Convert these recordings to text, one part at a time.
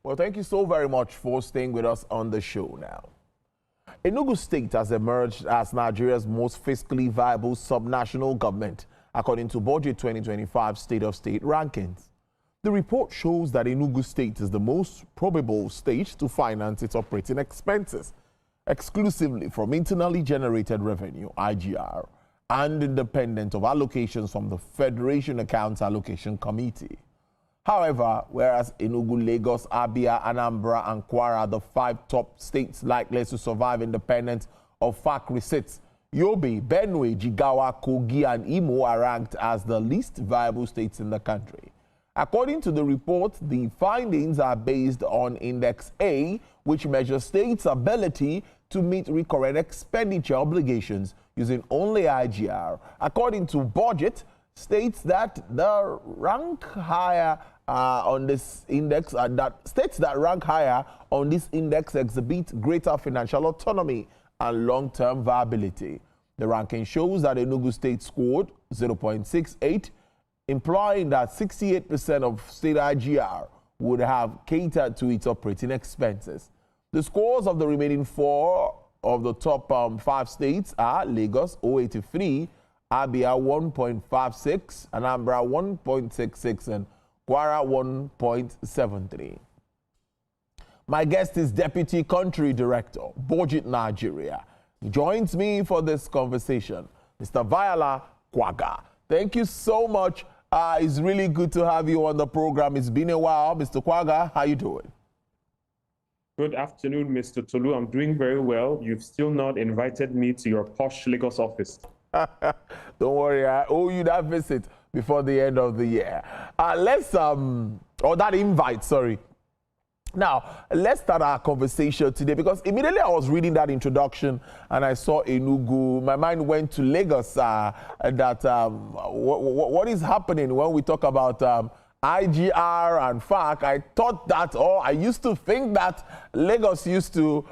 Well, thank you so very much for staying with us on the show now. Enugu State has emerged as Nigeria's most fiscally viable subnational government, according to BudgiT 2025 State of State rankings. The report shows that Enugu State is the most probable state to finance its operating expenses exclusively from internally generated revenue, IGR, and independent of allocations from the Federation Accounts Allocation Committee. However, whereas Enugu, Lagos, Abia, Anambra, and Kwara are the 5 top states likely to survive independent of FAC receipts, Yobe, Benue, Jigawa, Kogi, and Imo are ranked as the least viable states in the country. According to the report, the findings are based on Index A, which measures states' ability to meet recurrent expenditure obligations using only IGR. According to BudgiT, states that rank higher on this index exhibit greater financial autonomy and long-term viability. The ranking shows that Enugu State scored 0.68, implying that 68% of state IGR would have catered to its operating expenses. The scores of the remaining 4 of the top 5 states are Lagos 0.83, Abia 1.56, Anambra 1.66, and Kwara 1.73. My guest is Deputy Country Director, BudgiT Nigeria. He joins me for this conversation, Mr. Viola Kwaga. Thank you so much. It's really good to have you on the program. It's been a while. Mr. Kwaga, how you doing? Good afternoon, Mr. Tolu. I'm doing very well. You've still not invited me to your posh Lagos office. Don't worry, I owe you that visit before the end of the year. That invite, sorry. Now, let's start our conversation today, because immediately I was reading that introduction and I saw Enugu. My mind went to Lagos, what is happening when we talk about IGR and FAC. I thought that, or I used to think that Lagos used to,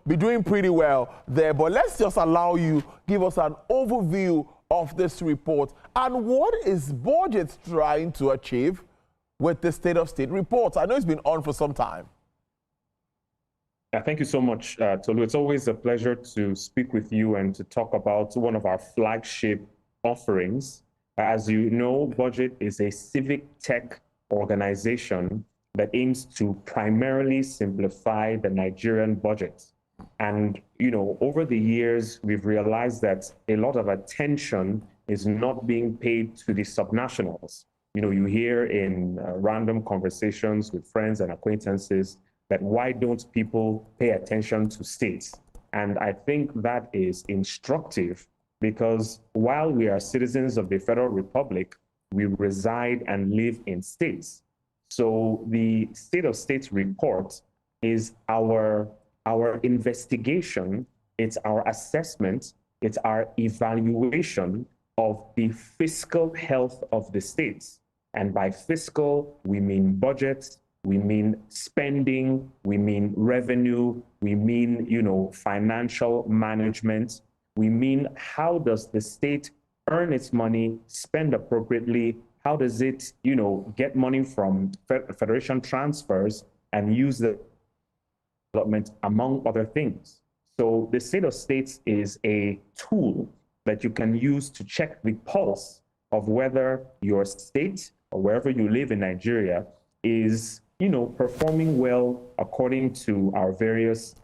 be doing pretty well there. But let's just allow you give us an overview of this report and what is BudgiT trying to achieve with the State of State report. I know it's been on for some time. Thank you so much, Tolu. It's always a pleasure to speak with you and to talk about one of our flagship offerings. As you know, BudgiT is a civic tech organization that aims to primarily simplify the Nigerian budget. And, over the years, we've realized that a lot of attention is not being paid to the subnationals. You hear in random conversations with friends and acquaintances that why don't people pay attention to states? And I think that is instructive, because while we are citizens of the Federal Republic, we reside and live in states. So the State of States report is our investigation, it's our assessment, it's our evaluation of the fiscal health of the states. And by fiscal, we mean budget, we mean spending, we mean revenue, we mean, financial management. We mean, how does the state earn its money, spend appropriately? How does it, get money from federation transfers and use the development, among other things? So the State of States is a tool that you can use to check the pulse of whether your state or wherever you live in Nigeria is, performing well according to our various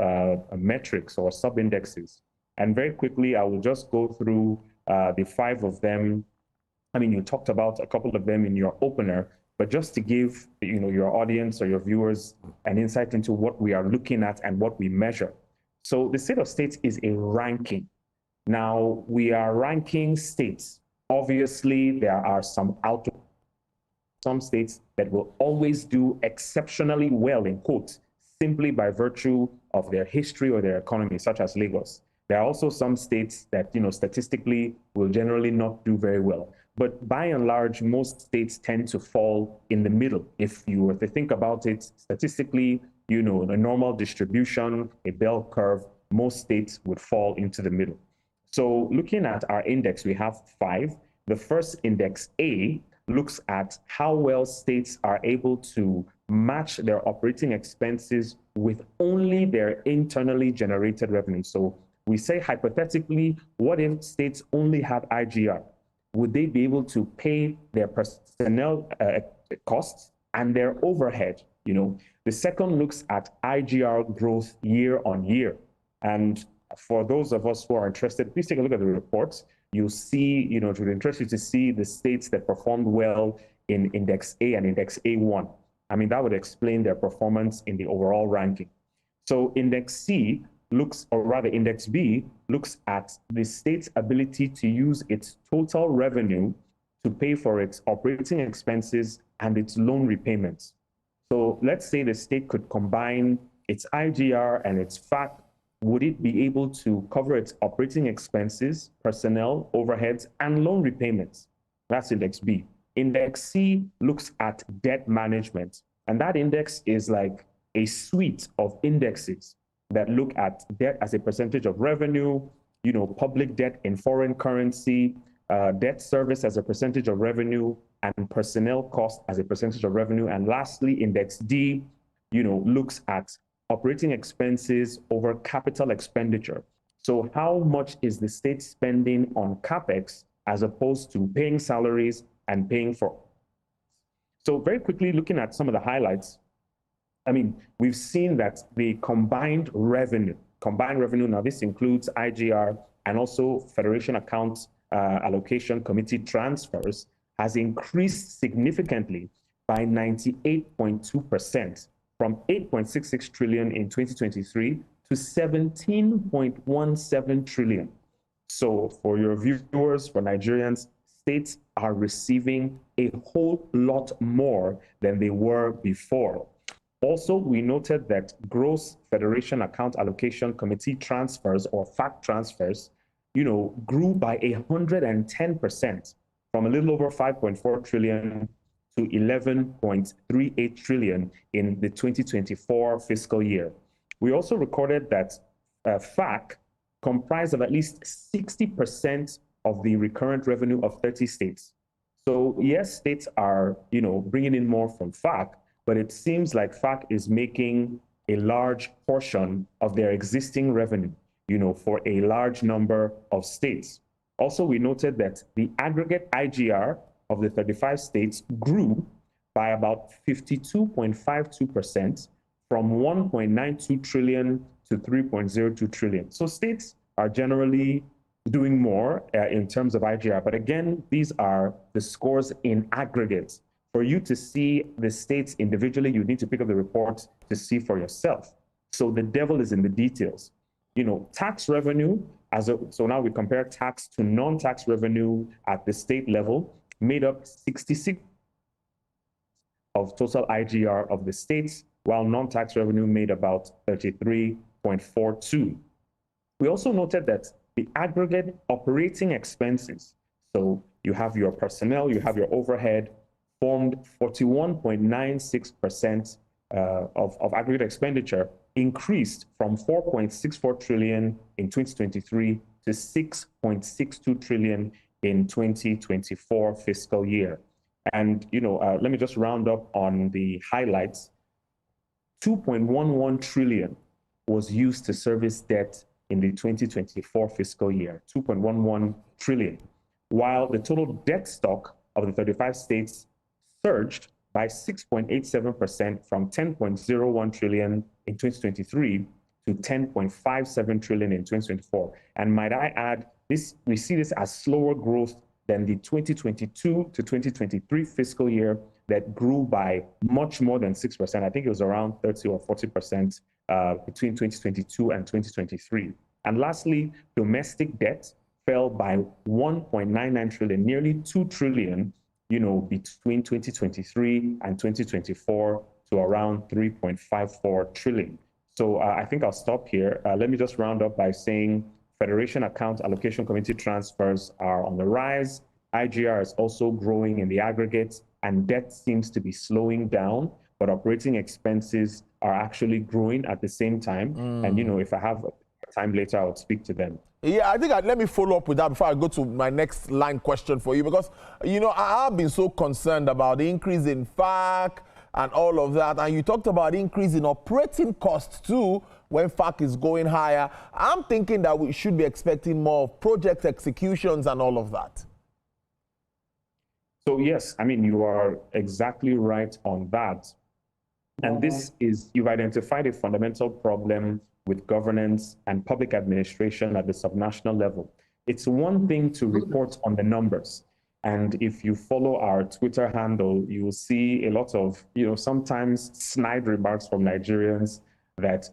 metrics or sub-indexes. And very quickly, I will just go through the 5 of them. I mean, you talked about a couple of them in your opener, but just to give, your audience or your viewers an insight into what we are looking at and what we measure. So the State of States is a ranking. Now, we are ranking states. Obviously, there are some states that will always do exceptionally well, in quotes, simply by virtue of their history or their economy, such as Lagos. There are also some states that, statistically will generally not do very well. But by and large, most states tend to fall in the middle. If you were to think about it statistically, a normal distribution, a bell curve, most states would fall into the middle. So looking at our index, we have 5. The first, Index A, looks at how well states are able to match their operating expenses with only their internally generated revenue. So we say hypothetically, what if states only have IGR? Would they be able to pay their personnel costs and their overhead? The second looks at IGR growth year on year. And for those of us who are interested, please take a look at the reports. You'll see, it would interest you to see the states that performed well in Index A and Index A1. I mean, that would explain their performance in the overall ranking. So Index C looks, or rather Index B, looks at the state's ability to use its total revenue to pay for its operating expenses and its loan repayments. So let's say the state could combine its IGR and its FAC. Would it be able to cover its operating expenses, personnel, overheads, and loan repayments? That's Index B. Index C looks at debt management. And that index is like a suite of indexes that look at debt as a percentage of revenue, public debt in foreign currency, debt service as a percentage of revenue, and personnel cost as a percentage of revenue. And lastly, Index D, looks at operating expenses over capital expenditure. So how much is the state spending on CapEx as opposed to paying salaries and paying for? So very quickly, looking at some of the highlights, I mean, we've seen that the combined revenue, now this includes IGR and also Federation Account Allocation Committee transfers, has increased significantly by 98.2%, from 8.66 trillion in 2023 to 17.17 trillion. So for your viewers, for Nigerians, states are receiving a whole lot more than they were before. Also, we noted that gross Federation Account Allocation Committee transfers, or FAC transfers, grew by 110%, from a little over 5.4 trillion to 11.38 trillion in the 2024 fiscal year. We also recorded that FAC comprised of at least 60% of the recurrent revenue of 30 states. So yes, states are, bringing in more from FAC, but it seems like FAC is making a large portion of their existing revenue, for a large number of states. Also, we noted that the aggregate IGR of the 35 states grew by about 52.52%, from 1.92 trillion to 3.02 trillion. So states are generally doing more in terms of IGR. But again, these are the scores in aggregate. For you to see the states individually, you need to pick up the report to see for yourself. So the devil is in the details. Tax revenue, so now we compare tax to non-tax revenue at the state level, made up 66% of total IGR of the states, while non-tax revenue made about 33.42. We also noted that the aggregate operating expenses, so you have your personnel, you have your overhead, formed 41.96% of aggregate expenditure, increased from 4.64 trillion in 2023 to 6.62 trillion in 2024 fiscal year. And, let me just round up on the highlights. 2.11 trillion was used to service debt in the 2024 fiscal year, 2.11 trillion, while the total debt stock of the 35 states surged by 6.87%, from 10.01 trillion in 2023 to 10.57 trillion in 2024. And might I add, we see this as slower growth than the 2022 to 2023 fiscal year that grew by much more than 6%. I think it was around 30 or 40% between 2022 and 2023. And lastly, domestic debt fell by 1.99 trillion, nearly 2 trillion, between 2023 and 2024 to around 3.54 trillion. So I think I'll stop here. Let me just round up by saying Federation Account Allocation Committee transfers are on the rise. IGR is also growing in the aggregate, and debt seems to be slowing down, but operating expenses are actually growing at the same time. And, if I have time later, I would speak to them. Yeah, I think let me follow up with that before I go to my next line question for you, because, you know, I've been so concerned about the increase in FAC and all of that. And you talked about increase in operating costs too when FAC is going higher. I'm thinking that we should be expecting more project executions and all of that. So yes, I mean, you are exactly right on that. And this is, you've identified a fundamental problem with governance and public administration at the subnational level. It's one thing to report on the numbers. And if you follow our Twitter handle, you will see a lot of, you know, sometimes snide remarks from Nigerians that,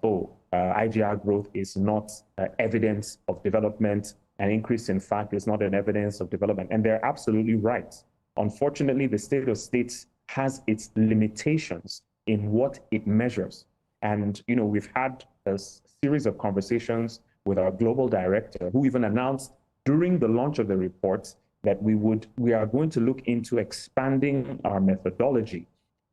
IGR growth is not evidence of development, an increase in fact is not an evidence of development. And they're absolutely right. Unfortunately, the state of states has its limitations in what it measures. And, you know, we've had a series of conversations with our global director, who even announced during the launch of the report that we are going to look into expanding our methodology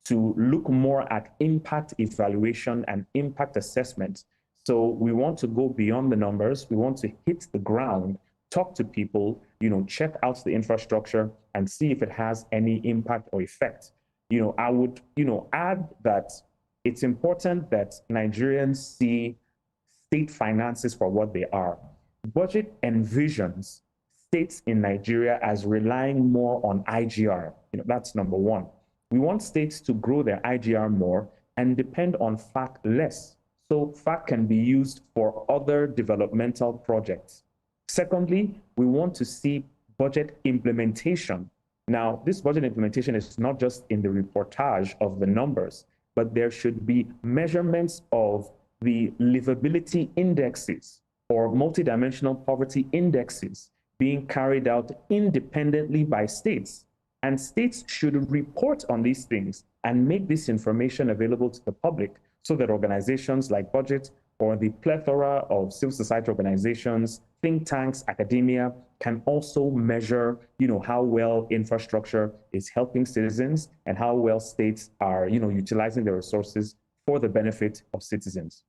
to look more at impact evaluation and impact assessment. So we want to go beyond the numbers. We want to hit the ground, talk to people, you know, check out the infrastructure and see if it has any impact or effect. You know, I would, you know, add that it's important that Nigerians see state finances for what they are. BudgiT envisions states in Nigeria as relying more on IGR. You know, that's number one. We want states to grow their IGR more and depend on FAC less, so FAC can be used for other developmental projects. Secondly, we want to see budget implementation. Now, this budget implementation is not just in the reportage of the numbers, but there should be measurements of the livability indexes or multidimensional poverty indexes being carried out independently by states. And states should report on these things and make this information available to the public so that organizations like BudgiT or the plethora of civil society organizations, think tanks, academia can also measure, you know, how well infrastructure is helping citizens and how well states are, you know, utilizing their resources for the benefit of citizens.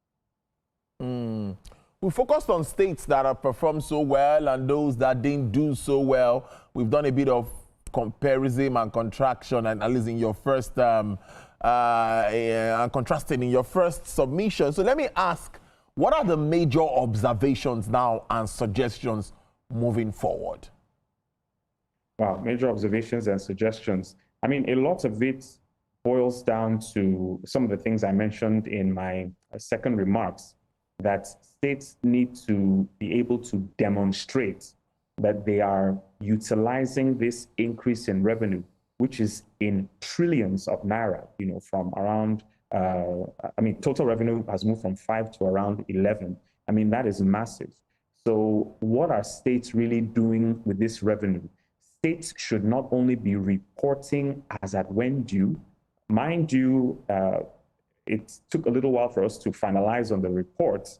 We focused on states that have performed so well and those that didn't do so well. We've done a bit of comparison and contraction, and at least in your first and contrasting in your first submission. So let me ask, what are the major observations now and suggestions moving forward? Wow, major observations and suggestions. I mean, a lot of it boils down to some of the things I mentioned in my second remarks, that states need to be able to demonstrate that they are utilizing this increase in revenue, which is in trillions of naira, you know, from around, I mean, total revenue has moved from 5 to around 11. I mean, that is massive. So what are states really doing with this revenue? States should not only be reporting as at when due. Mind you, it took a little while for us to finalize on the reports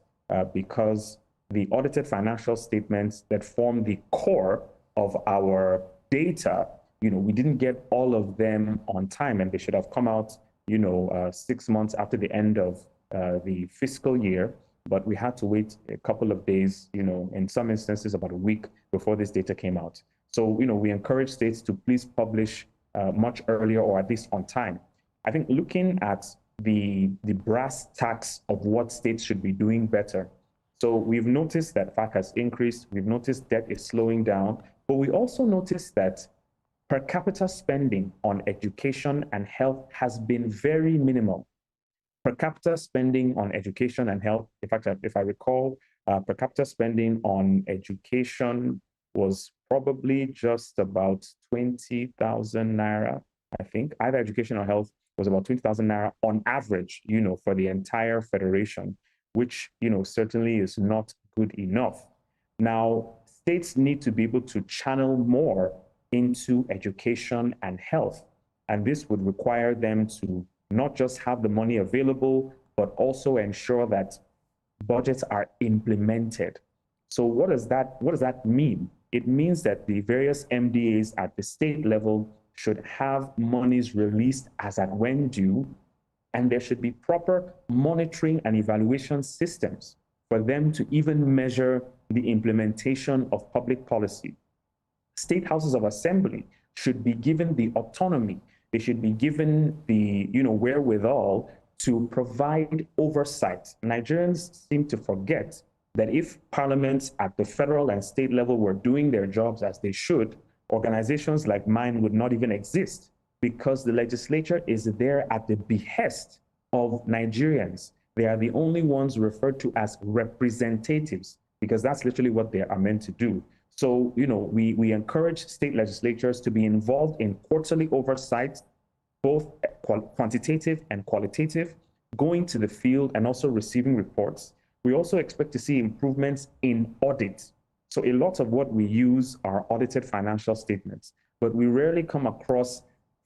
because the audited financial statements that form the core of our data, you know, we didn't get all of them on time, and they should have come out, you know, 6 months after the end of the fiscal year. But we had to wait a couple of days, you know, in some instances about a week before this data came out. So, you know, we encourage states to please publish much earlier or at least on time. I think looking at the brass tacks of what states should be doing better. So we've noticed that FAC has increased, we've noticed debt is slowing down, but we also noticed that per capita spending on education and health has been very minimal. Per capita spending on education and health, in fact, if I recall, per capita spending on education was probably just about 20,000 naira, I think. Either education or health was about 20,000 naira on average, you know, for the entire federation, which, you know, certainly is not good enough. Now, states need to be able to channel more into education and health. And this would require them to not just have the money available, but also ensure that budgets are implemented. So what does that mean? It means that the various MDAs at the state level should have monies released as at when due, and there should be proper monitoring and evaluation systems for them to even measure the implementation of public policy. State houses of assembly should be given the autonomy. They should be given the wherewithal to provide oversight. Nigerians seem to forget that if parliaments at the federal and state level were doing their jobs as they should, organizations like mine would not even exist, because the legislature is there at the behest of Nigerians. They are the only ones referred to as representatives, because that's literally what they are meant to do. So, we encourage state legislatures to be involved in quarterly oversight, both quantitative and qualitative, going to the field and also receiving reports. We also expect to see improvements in audit. So a lot of what we use are audited financial statements, but we rarely come across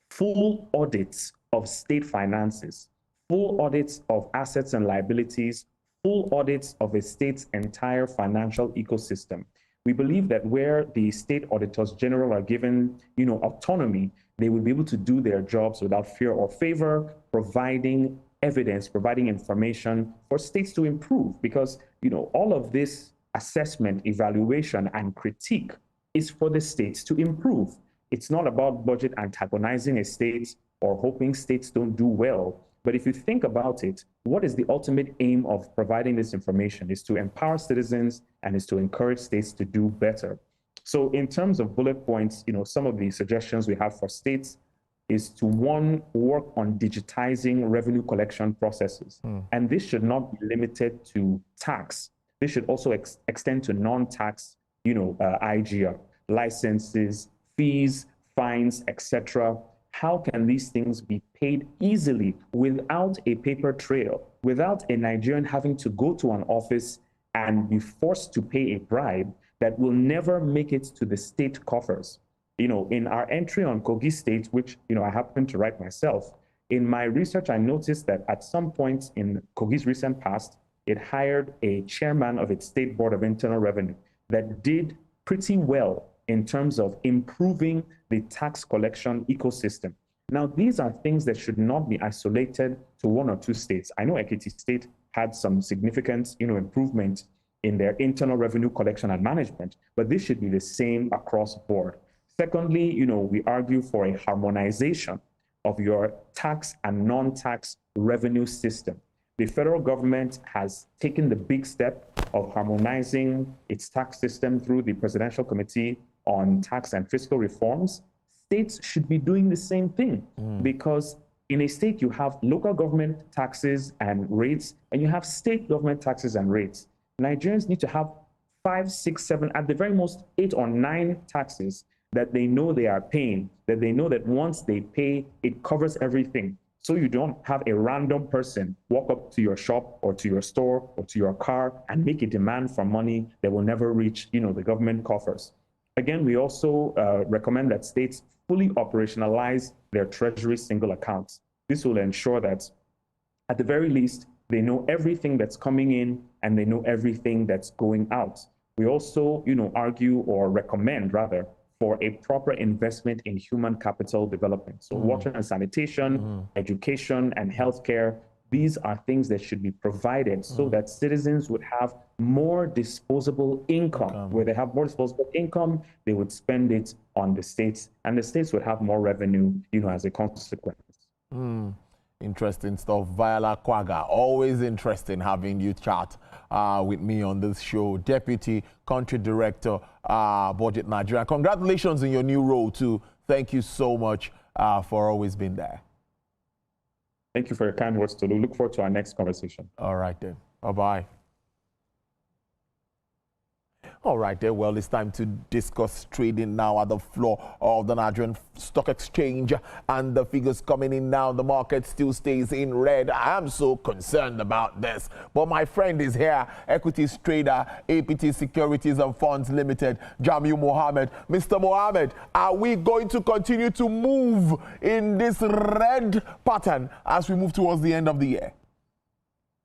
full audits of state finances, full audits of assets and liabilities, full audits of a state's entire financial ecosystem. We believe that where the state auditors general are given, autonomy, they will be able to do their jobs without fear or favor, providing evidence, providing information for states to improve, because, all of this assessment, evaluation, and critique is for the states to improve. It's not about budget antagonizing a state or hoping states don't do well. But if you think about it, what is the ultimate aim of providing this information? Is to empower citizens and is to encourage states to do better. So in terms of bullet points, some of the suggestions we have for states is to, one, work on digitizing revenue collection processes. And this should not be limited to tax. This should also extend to non-tax, IGR, licenses, fees, fines, etc. How can these things be paid easily without a paper trail, without a Nigerian having to go to an office and be forced to pay a bribe that will never make it to the state coffers? In our entry on Kogi State, which, I happen to write myself, in my research, I noticed that at some point in Kogi's recent past, it hired a chairman of its State Board of Internal Revenue that did pretty well in terms of improving the tax collection ecosystem. Now, these are things that should not be isolated to one or two states. I know Ekiti State had some significant, improvement in their internal revenue collection and management, but this should be the same across board. Secondly, we argue for a harmonization of your tax and non-tax revenue system. The federal government has taken the big step of harmonizing its tax system through the Presidential Committee on Tax and Fiscal Reforms. States should be doing the same thing, because in a state you have local government taxes and rates, and you have state government taxes and rates. Nigerians need to have 5, 6, 7, at the very most 8 or 9 taxes that they know they are paying, that they know that once they pay, it covers everything. So you don't have a random person walk up to your shop or to your store or to your car and make a demand for money that will never reach, the government coffers. Again, we also recommend that states fully operationalize their treasury single accounts. This will ensure that, at the very least, they know everything that's coming in and they know everything that's going out. We also, argue or recommend, rather, for a proper investment in human capital development. So water and sanitation, education and healthcare, these are things that should be provided so that citizens would have more disposable income. Where they have more disposable income, they would spend it on the states, and the states would have more revenue, as a consequence. Interesting stuff. Viola Kwaga, always interesting having you chat with me on this show. Deputy Country Director, BudgiT Nigeria. Congratulations in your new role too. Thank you so much for always being there. Thank you for your kind words, Tolu. Look forward to our next conversation. All right then. Bye-bye. All right, there. Well, it's time to discuss trading now at the floor of the Nigerian Stock Exchange, and the figures coming in now. The market still stays in red. I am so concerned about this, but my friend is here, equities trader, APT Securities and Funds Limited, Jamiu Mohammed. Mr. Mohammed, are we going to continue to move in this red pattern as we move towards the end of the year?